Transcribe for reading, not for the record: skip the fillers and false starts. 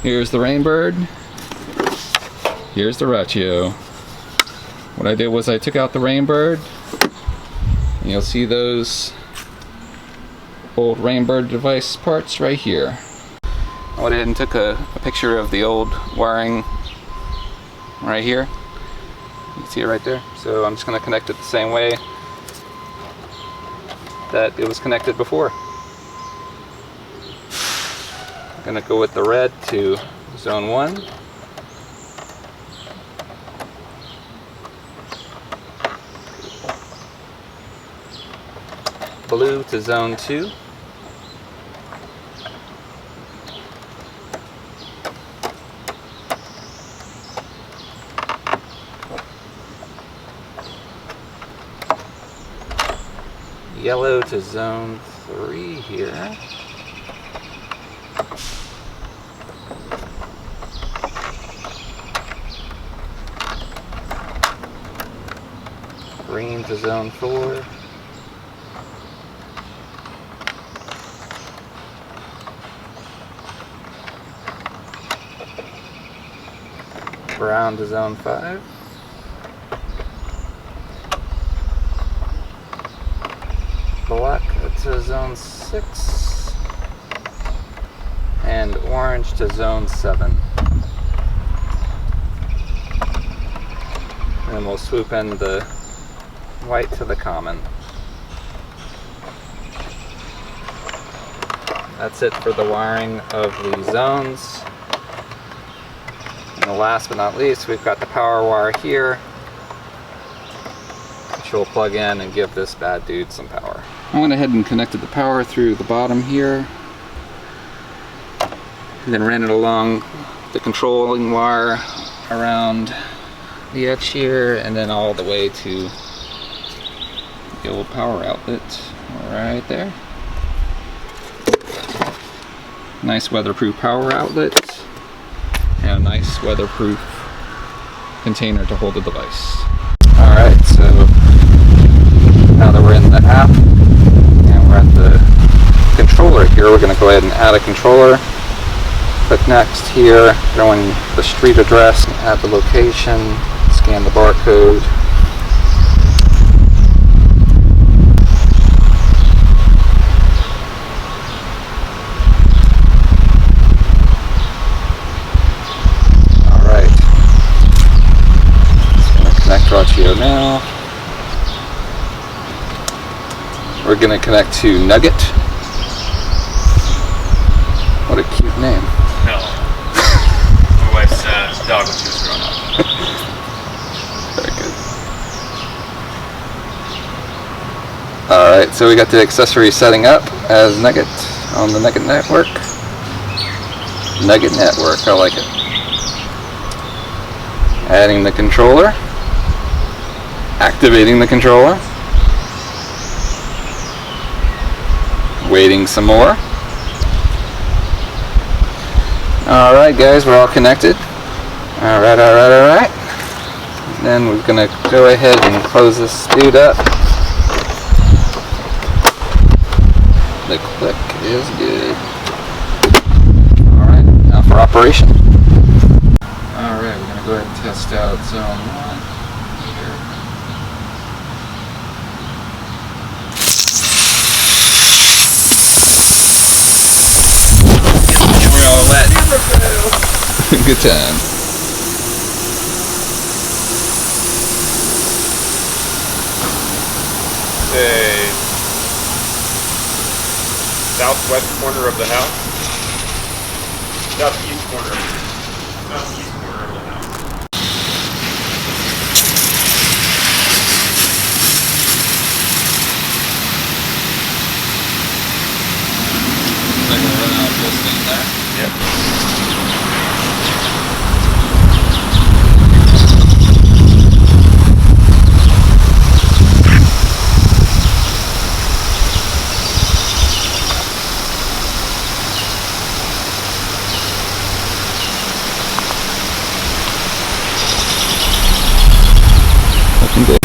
Here's the Rainbird. Here's the Rachio. What I did was I took out the Rainbird. And you'll see those old Rainbird device parts right here. I went ahead and took a picture of the old wiring right here. You can see it right there. So I'm just going to connect it the same way that it was connected before. I'm going to go with the red to zone 1. Blue to zone 2. Yellow to zone 3 here. Green to zone 4. Brown to zone 5. Black to zone 6. And orange to zone 7. And we'll swoop in the white to the common. That's it for the wiring of the zones. And last but not least, we've got the power wire here, which we'll plug in and give this bad dude some power. I went ahead and connected the power through the bottom here, and then ran it along the controlling wire around the edge here, and then all the way to the old power outlet right there. Nice weatherproof power outlet. And a nice weatherproof container to hold the device. Alright, so now that we're in the app and we're at the controller here, we're going to go ahead and add a controller. Click next here, throw in the street address, add the location, scan the barcode. Rachio now. We're going to connect to Nugget. What a cute name. No. My wife's dog when she was growing up. Very good. Alright, so we got the accessory setting up as Nugget on the Nugget Network. Nugget Network, I like it. Adding the controller. Activating the controller. Waiting some more. Alright guys, we're all connected. Alright. Then we're going to go ahead and close this dude up. The click is good. Alright, now for operation. Alright, we're going to go ahead and test out zone 1. Good time. The southwest corner of the house. Southeast corner of the house. They're going to run out full steam there? Yep. Looking good.